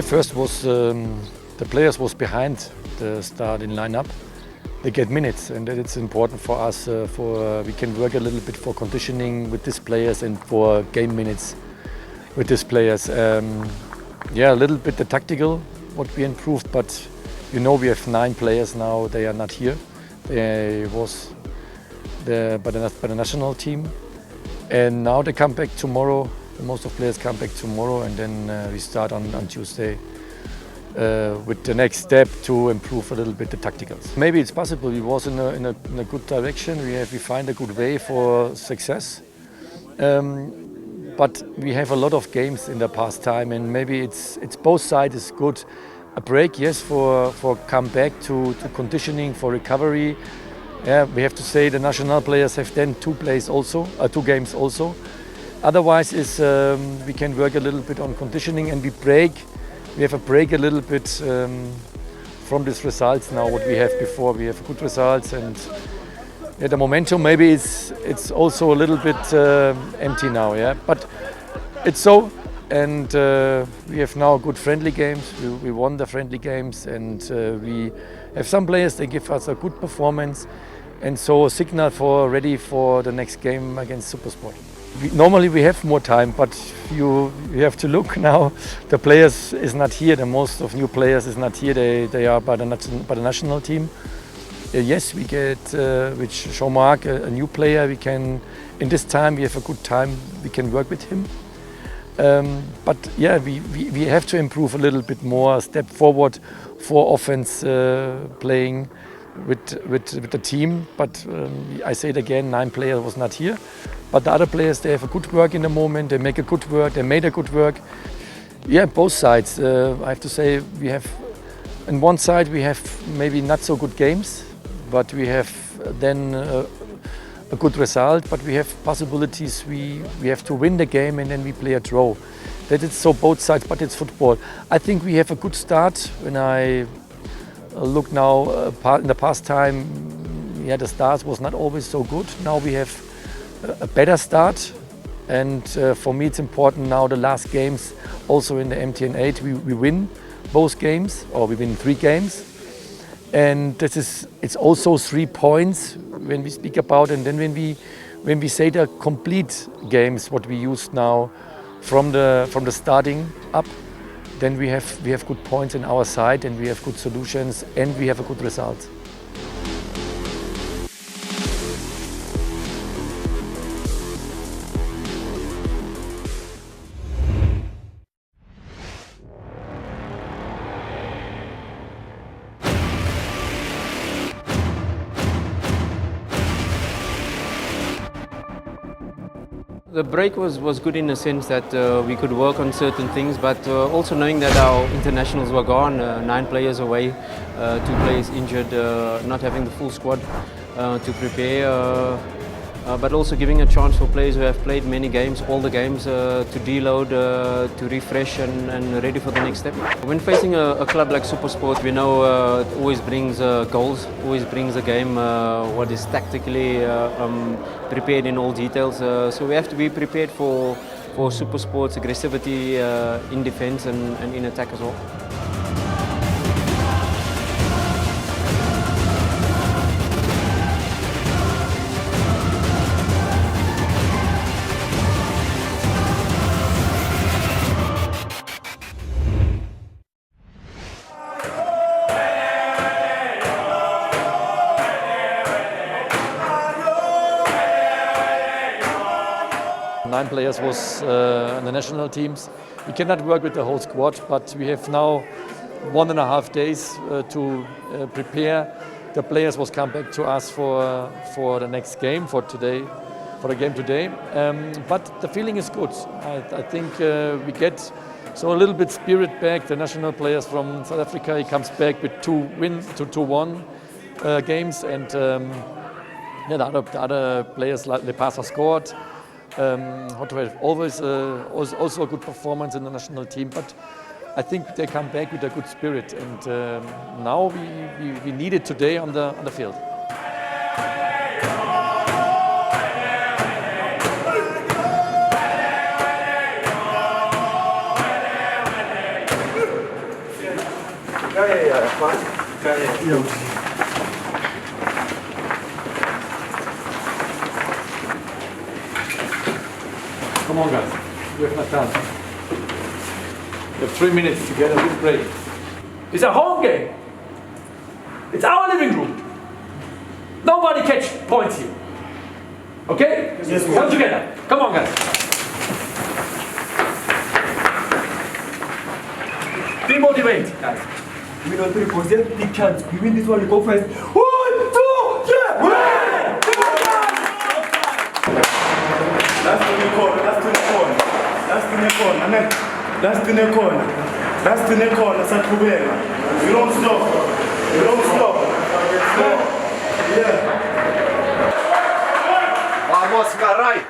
the first was the players was behind the starting lineup. They get minutes, and it's important for us. We can work a little bit for conditioning with these players and for game minutes with these players. Yeah, a little bit the tactical what we improved, but you know we have 9 players now. They are not here. They was by the national team, and now they come back tomorrow. Most of the players come back tomorrow, and then we start on Tuesday with the next step to improve a little bit the tacticals. Maybe it's possible. We was in a good direction. We find a good way for success. But we have a lot of games in the past time, and maybe it's both sides is good. A break, yes, for come back to conditioning, for recovery. Yeah, we have to say the national players have then 2 games also. Otherwise, we can work a little bit on conditioning, and we have a break a little bit from these results now. What we have before, we have good results, and yeah, the momentum maybe it's also a little bit empty now. Yeah, but it's so, and we have now good friendly games. We won the friendly games, and we have some players. They give us a good performance, and so a signal ready for the next game against Supersport. Normally we have more time, but you have to look now. The players is not here. The most of new players is not here. They are by the national team. Yes, we get with Jean-Marc a new player. We can in this time we have a good time. We can work with him. But yeah, we have to improve a little bit more, step forward for offense playing with the team. But I say it again, 9 players was not here. But the other players, they have a good work in the moment. They make a good work. They made a good work. Yeah, both sides. I have to say we have, on one side we have maybe not so good games, but we have then a good result. But we have possibilities. We have to win the game, and then we play a draw. That is so both sides, but it's football. I think we have a good start. When I look now in the past time, yeah, the start was not always so good. Now we have a better start, and for me it's important now the last games also in the MTN8 we win both games, or we win 3 games, and it's also 3 points when we speak about, and then when we say the complete games what we use now from the starting up, then we have good points in our side, and we have good solutions, and we have a good result. The break was good in the sense that we could work on certain things, but also knowing that our internationals were gone, 9 players away, 2 players injured, not having the full squad to prepare, but also giving a chance for players who have played many games, all the games, to deload, to refresh and ready for the next step. When facing a club like Supersport, we know it always brings goals, always brings a game what is tactically prepared in all details. So we have to be prepared for Supersport's aggressivity in defense and in attack as well. 9 players was on the national teams. We cannot work with the whole squad, but we have now 1.5 days to prepare. The players will come back to us for the next game, for the game today. But the feeling is good. I think we get a little bit spirit back. The national players from South Africa, he comes back with 2-1 games, and the other players like Lepasa scored. Hotto had always also a good performance in the national team, but I think they come back with a good spirit, and now we need it today on the field. Come on, guys. We have enough time. We have 3 minutes together with break. It's a home game. It's our living room. Nobody catch points here. Okay? Yes, come together. Come on, guys. Be motivated, guys. We don't represent big chance. We win this one, we go first. 1, 2, 3, win! That's to the corner, that's to the corner. That's to the corner, man. That's to the corner. That's to the corner, that's to the You don't stop. You don't stop. Yeah. Vamos, caray!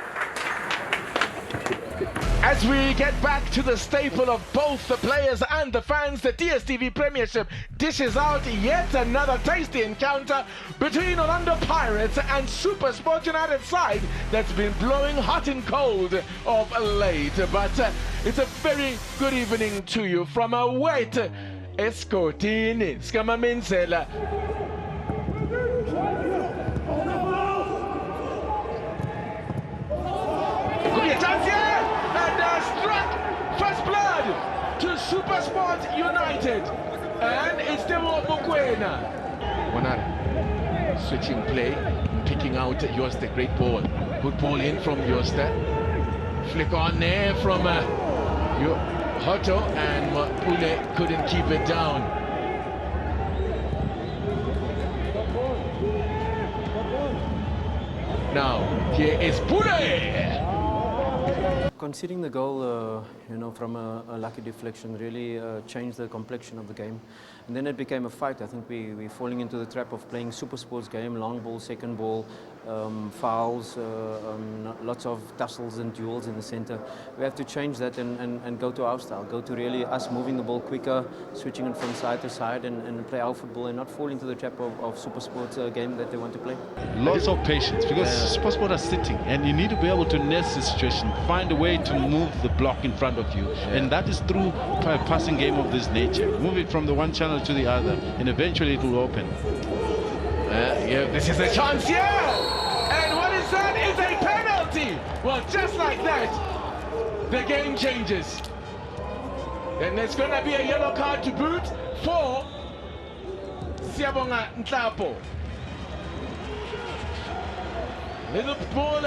As we get back to the staple of both the players and the fans, the DStv Premiership dishes out yet another tasty encounter between Orlando Pirates and Super Sport United side that's been blowing hot and cold of late. But it's a very good evening to you from a wet Escotini, Scamaminsela. Could be a chance here! Struck first blood to Super Sport United, and it's Demo Mokwena. Wanara switching play, picking out Yosta, great ball, good ball in from Yosta, flick on there from Hoto, and Mapule couldn't keep it down. Now here is Pule. Conceding the goal, from a lucky deflection really changed the complexion of the game. And then it became a fight. I think we're falling into the trap of playing super sports game, long ball, second ball, fouls, lots of tussles and duels in the center. We have to change that and go to our style, go to really us moving the ball quicker, switching it from side to side and play our football and not fall into the trap of super sports game that they want to play. Lots of patience, because super sport are sitting and you need to be able to nurse the situation, find a way to move the block in front of you, and that is through a passing game of this nature. Move it from the one channel to the other and eventually it will open. This is a chance here, and what is that? It's a penalty. Well, just like that, the game changes, and there's gonna be a yellow card to boot for Siyabonga Nhlapo. Little ball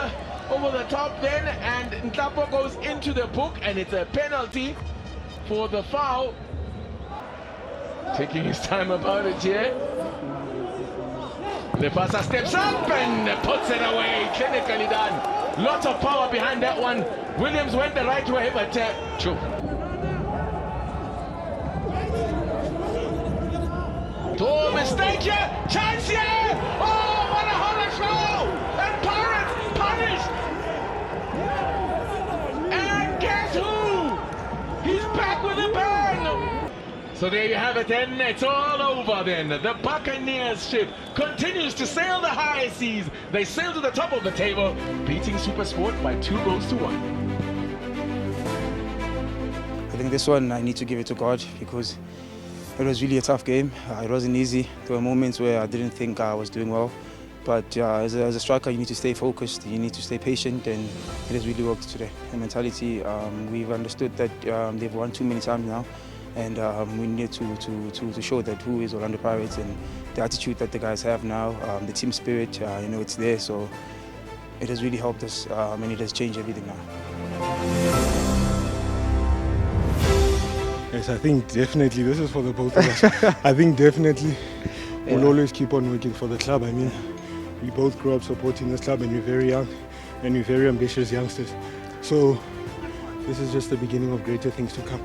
over the top then, and Nhlapo goes into the book, and it's a penalty for the foul. Taking his time about it here. Lepasa steps up and puts it away. Clinically done. Lots of power behind that one. Williams went the right way, but true. Oh, mistake here. Chance here. Oh, what a horror show. And Pirates punished. And guess who? He's back with a bang. So there you have it then, it's all over then. The Buccaneers ship continues to sail the high seas. They sail to the top of the table, beating Super Sport by 2-1. I think this one I need to give it to God, because it was really a tough game. It wasn't easy. There were moments where I didn't think I was doing well. But as a striker, you need to stay focused, you need to stay patient, and it has really worked today. The mentality, we've understood that they've won too many times now. And we need to show that who is Orlando Pirates, and the attitude that the guys have now, the team spirit, it's there. So it has really helped us, and it has changed everything now. Yes, I think definitely this is for the both of us. I think definitely we'll always keep on working for the club. I mean, we both grew up supporting this club, and we're very young, and we're very ambitious youngsters. So this is just the beginning of greater things to come.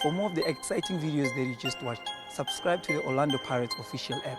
For more of the exciting videos that you just watched, subscribe to the Orlando Pirates official app.